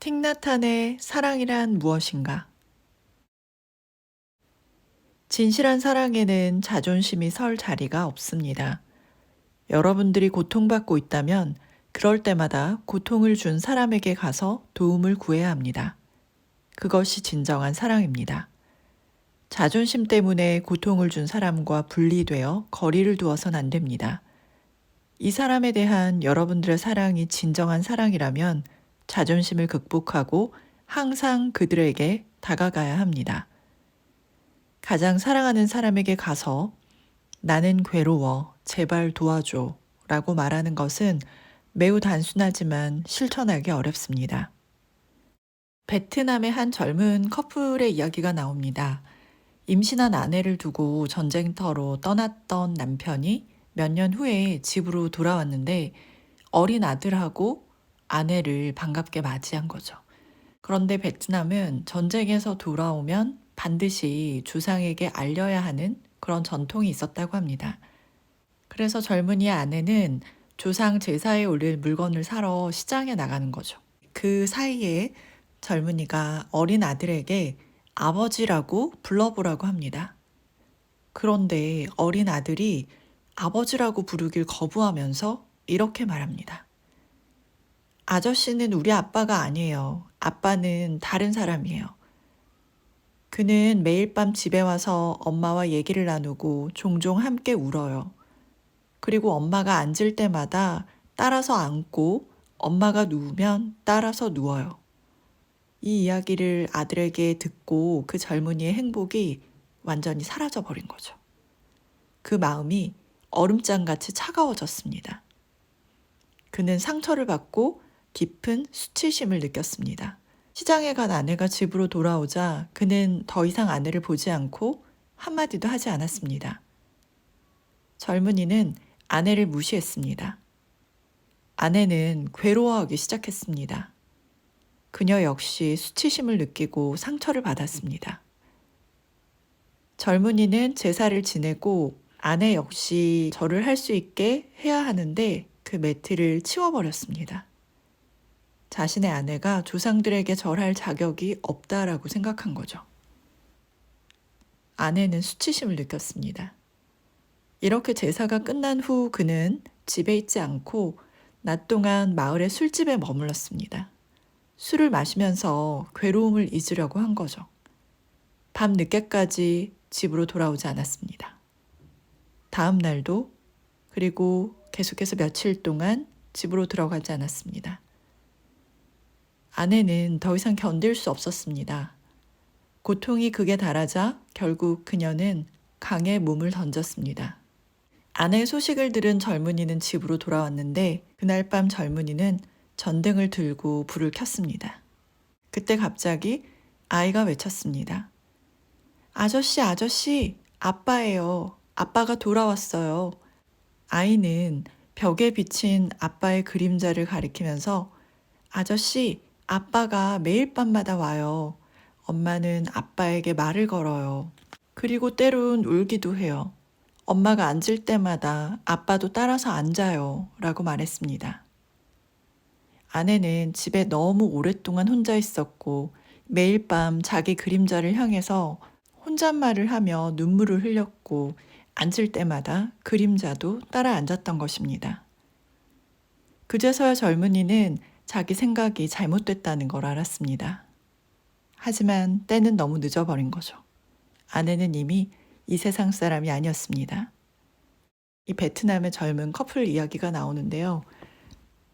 틱나탄의 사랑이란 무엇인가? 진실한 사랑에는 자존심이 설 자리가 없습니다. 여러분들이 고통받고 있다면 그럴 때마다 고통을 준 사람에게 가서 도움을 구해야 합니다. 그것이 진정한 사랑입니다. 자존심 때문에 고통을 준 사람과 분리되어 거리를 두어선 안 됩니다. 이 사람에 대한 여러분들의 사랑이 진정한 사랑이라면 자존심을 극복하고 항상 그들에게 다가가야 합니다. 가장 사랑하는 사람에게 가서 나는 괴로워, 제발 도와줘 라고 말하는 것은 매우 단순하지만 실천하기 어렵습니다. 베트남의 한 젊은 커플의 이야기가 나옵니다. 임신한 아내를 두고 전쟁터로 떠났던 남편이 몇 년 후에 집으로 돌아왔는데 어린 아들하고 아내를 반갑게 맞이한 거죠. 그런데 베트남은 전쟁에서 돌아오면 반드시 조상에게 알려야 하는 그런 전통이 있었다고 합니다. 그래서 젊은이의 아내는 조상 제사에 올릴 물건을 사러 시장에 나가는 거죠. 그 사이에 젊은이가 어린 아들에게 아버지라고 불러보라고 합니다. 그런데 어린 아들이 아버지라고 부르길 거부하면서 이렇게 말합니다. 아저씨는 우리 아빠가 아니에요. 아빠는 다른 사람이에요. 그는 매일 밤 집에 와서 엄마와 얘기를 나누고 종종 함께 울어요. 그리고 엄마가 앉을 때마다 따라서 앉고 엄마가 누우면 따라서 누워요. 이 이야기를 아들에게 듣고 그 젊은이의 행복이 완전히 사라져 버린 거죠. 그 마음이 얼음장같이 차가워졌습니다. 그는 상처를 받고 깊은 수치심을 느꼈습니다. 시장에 간 아내가 집으로 돌아오자 그는 더 이상 아내를 보지 않고 한마디도 하지 않았습니다. 젊은이는 아내를 무시했습니다. 아내는 괴로워하기 시작했습니다. 그녀 역시 수치심을 느끼고 상처를 받았습니다. 젊은이는 제사를 지내고 아내 역시 절을 할 수 있게 해야 하는데 그 매트를 치워버렸습니다. 자신의 아내가 조상들에게 절할 자격이 없다라고 생각한 거죠. 아내는 수치심을 느꼈습니다. 이렇게 제사가 끝난 후 그는 집에 있지 않고 낮 동안 마을의 술집에 머물렀습니다. 술을 마시면서 괴로움을 잊으려고 한 거죠. 밤 늦게까지 집으로 돌아오지 않았습니다. 다음 날도 그리고 계속해서 며칠 동안 집으로 들어가지 않았습니다. 아내는 더 이상 견딜 수 없었습니다. 고통이 극에 달하자 결국 그녀는 강에 몸을 던졌습니다. 아내의 소식을 들은 젊은이는 집으로 돌아왔는데 그날 밤 젊은이는 전등을 들고 불을 켰습니다. 그때 갑자기 아이가 외쳤습니다. 아저씨, 아저씨, 아빠예요. 아빠가 돌아왔어요. 아이는 벽에 비친 아빠의 그림자를 가리키면서 아저씨, 아빠가 매일 밤마다 와요. 엄마는 아빠에게 말을 걸어요. 그리고 때론 울기도 해요. 엄마가 앉을 때마다 아빠도 따라서 앉아요. 라고 말했습니다. 아내는 집에 너무 오랫동안 혼자 있었고 매일 밤 자기 그림자를 향해서 혼잣말을 하며 눈물을 흘렸고 앉을 때마다 그림자도 따라 앉았던 것입니다. 그제서야 젊은이는 자기 생각이 잘못됐다는 걸 알았습니다. 하지만 때는 너무 늦어버린 거죠. 아내는 이미 이 세상 사람이 아니었습니다. 이 베트남의 젊은 커플 이야기가 나오는데요.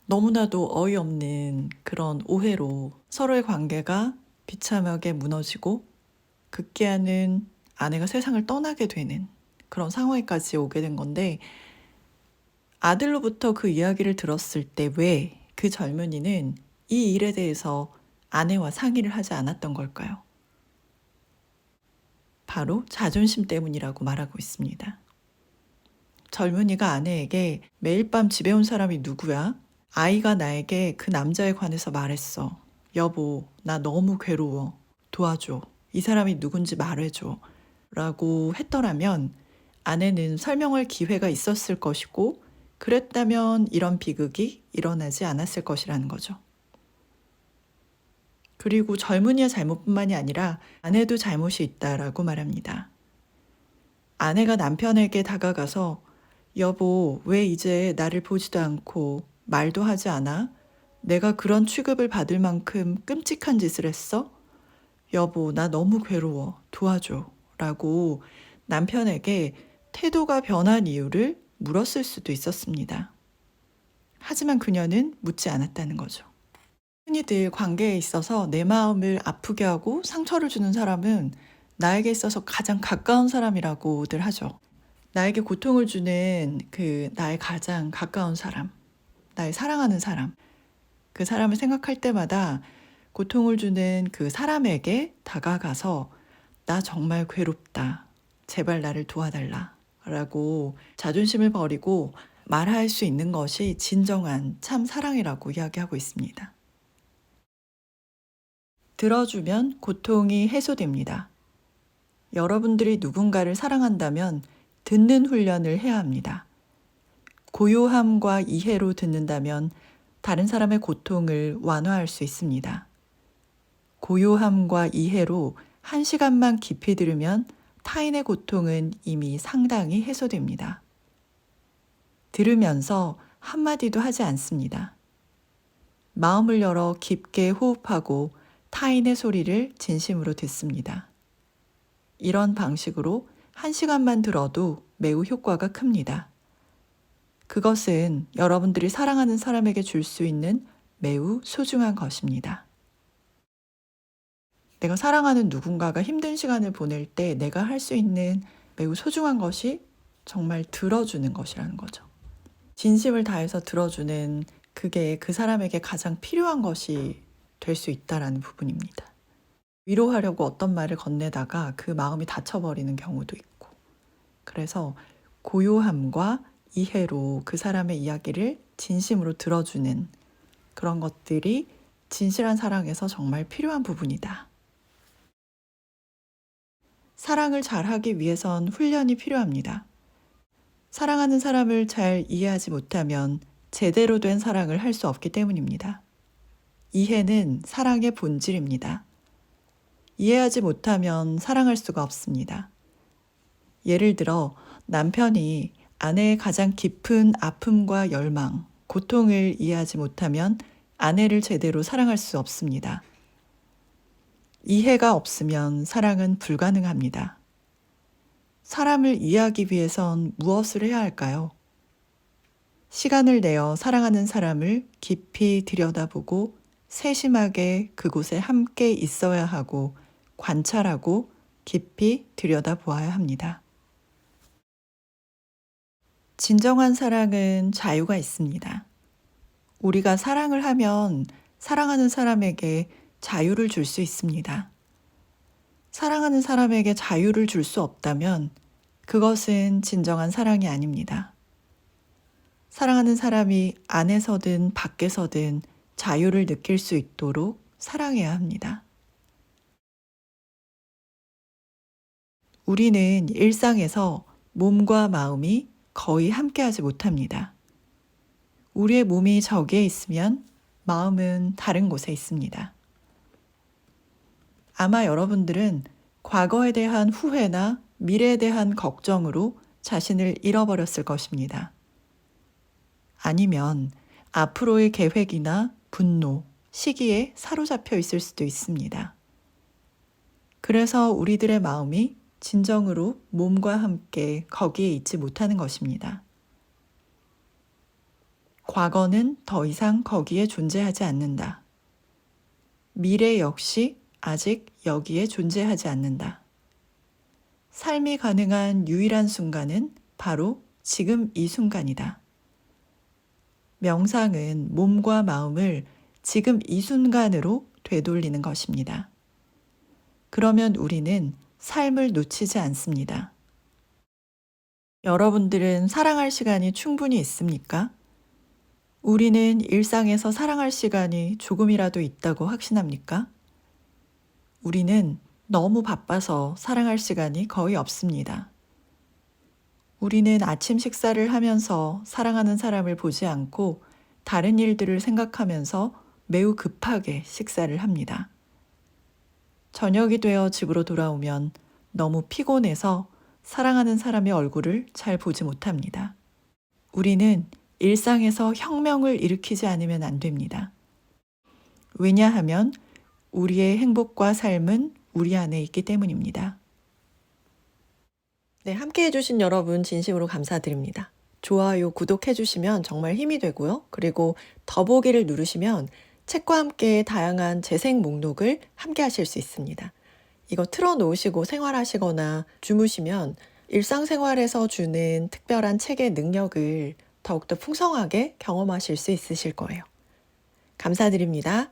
너무나도 어이없는 그런 오해로 서로의 관계가 비참하게 무너지고 급기야는 아내가 세상을 떠나게 되는 그런 상황에까지 오게 된 건데 아들로부터 그 이야기를 들었을 때 왜 그 젊은이는 이 일에 대해서 아내와 상의를 하지 않았던 걸까요? 바로 자존심 때문이라고 말하고 있습니다. 젊은이가 아내에게 매일 밤 집에 온 사람이 누구야? 아이가 나에게 그 남자에 관해서 말했어. 여보, 나 너무 괴로워. 도와줘. 이 사람이 누군지 말해줘. 라고 했더라면 아내는 설명할 기회가 있었을 것이고 그랬다면 이런 비극이 일어나지 않았을 것이라는 거죠. 그리고 젊은이의 잘못뿐만이 아니라 아내도 잘못이 있다라고 말합니다. 아내가 남편에게 다가가서 여보, 왜 이제 나를 보지도 않고 말도 하지 않아? 내가 그런 취급을 받을 만큼 끔찍한 짓을 했어? 여보, 나 너무 괴로워. 도와줘. 라고 남편에게 태도가 변한 이유를 물었을 수도 있었습니다. 하지만 그녀는 묻지 않았다는 거죠. 흔히들 관계에 있어서 내 마음을 아프게 하고 상처를 주는 사람은 나에게 있어서 가장 가까운 사람이라고들 하죠. 나에게 고통을 주는 나의 가장 가까운 사람, 나의 사랑하는 사람, 그 사람을 생각할 때마다 고통을 주는 그 사람에게 다가가서 나 정말 괴롭다. 제발 나를 도와달라. 라고 자존심을 버리고 말할 수 있는 것이 진정한 참 사랑이라고 이야기하고 있습니다. 들어주면 고통이 해소됩니다. 여러분들이 누군가를 사랑한다면 듣는 훈련을 해야 합니다. 고요함과 이해로 듣는다면 다른 사람의 고통을 완화할 수 있습니다. 고요함과 이해로 1시간만 깊이 들으면 타인의 고통은 이미 상당히 해소됩니다. 들으면서 한마디도 하지 않습니다. 마음을 열어 깊게 호흡하고 타인의 소리를 진심으로 듣습니다. 이런 방식으로 1시간만 들어도 매우 효과가 큽니다. 그것은 여러분들이 사랑하는 사람에게 줄 수 있는 매우 소중한 것입니다. 내가 사랑하는 누군가가 힘든 시간을 보낼 때 내가 할 수 있는 매우 소중한 것이 정말 들어주는 것이라는 거죠. 진심을 다해서 들어주는 그게 그 사람에게 가장 필요한 것이 될 수 있다라는 부분입니다. 위로하려고 어떤 말을 건네다가 그 마음이 다쳐버리는 경우도 있고, 그래서 고요함과 이해로 그 사람의 이야기를 진심으로 들어주는 그런 것들이 진실한 사랑에서 정말 필요한 부분이다. 사랑을 잘하기 위해선 훈련이 필요합니다. 사랑하는 사람을 잘 이해하지 못하면 제대로 된 사랑을 할 수 없기 때문입니다. 이해는 사랑의 본질입니다. 이해하지 못하면 사랑할 수가 없습니다. 예를 들어 남편이 아내의 가장 깊은 아픔과 열망, 고통을 이해하지 못하면 아내를 제대로 사랑할 수 없습니다. 이해가 없으면 사랑은 불가능합니다. 사람을 이해하기 위해선 무엇을 해야 할까요? 시간을 내어 사랑하는 사람을 깊이 들여다보고 세심하게 그곳에 함께 있어야 하고 관찰하고 깊이 들여다보아야 합니다. 진정한 사랑은 자유가 있습니다. 우리가 사랑을 하면 사랑하는 사람에게 자유를 줄 수 있습니다. 사랑하는 사람에게 자유를 줄 수 없다면 그것은 진정한 사랑이 아닙니다. 사랑하는 사람이 안에서든 밖에서든 자유를 느낄 수 있도록 사랑해야 합니다. 우리는 일상에서 몸과 마음이 거의 함께하지 못합니다. 우리의 몸이 저기에 있으면 마음은 다른 곳에 있습니다. 아마 여러분들은 과거에 대한 후회나 미래에 대한 걱정으로 자신을 잃어버렸을 것입니다. 아니면 앞으로의 계획이나 분노, 시기에 사로잡혀 있을 수도 있습니다. 그래서 우리들의 마음이 진정으로 몸과 함께 거기에 있지 못하는 것입니다. 과거는 더 이상 거기에 존재하지 않는다. 미래 역시 아직 여기에 존재하지 않는다. 삶이 가능한 유일한 순간은 바로 지금 이 순간이다. 명상은 몸과 마음을 지금 이 순간으로 되돌리는 것입니다. 그러면 우리는 삶을 놓치지 않습니다. 여러분들은 사랑할 시간이 충분히 있습니까? 우리는 일상에서 사랑할 시간이 조금이라도 있다고 확신합니까? 우리는 너무 바빠서 사랑할 시간이 거의 없습니다. 우리는 아침 식사를 하면서 사랑하는 사람을 보지 않고 다른 일들을 생각하면서 매우 급하게 식사를 합니다. 저녁이 되어 집으로 돌아오면 너무 피곤해서 사랑하는 사람의 얼굴을 잘 보지 못합니다. 우리는 일상에서 혁명을 일으키지 않으면 안 됩니다. 왜냐하면 우리의 행복과 삶은 우리 안에 있기 때문입니다. 네, 함께 해주신 여러분 진심으로 감사드립니다. 좋아요, 구독해주시면 정말 힘이 되고요. 그리고 더보기를 누르시면 책과 함께 다양한 재생 목록을 함께 하실 수 있습니다. 이거 틀어놓으시고 생활하시거나 주무시면 일상생활에서 주는 특별한 책의 능력을 더욱더 풍성하게 경험하실 수 있으실 거예요. 감사드립니다.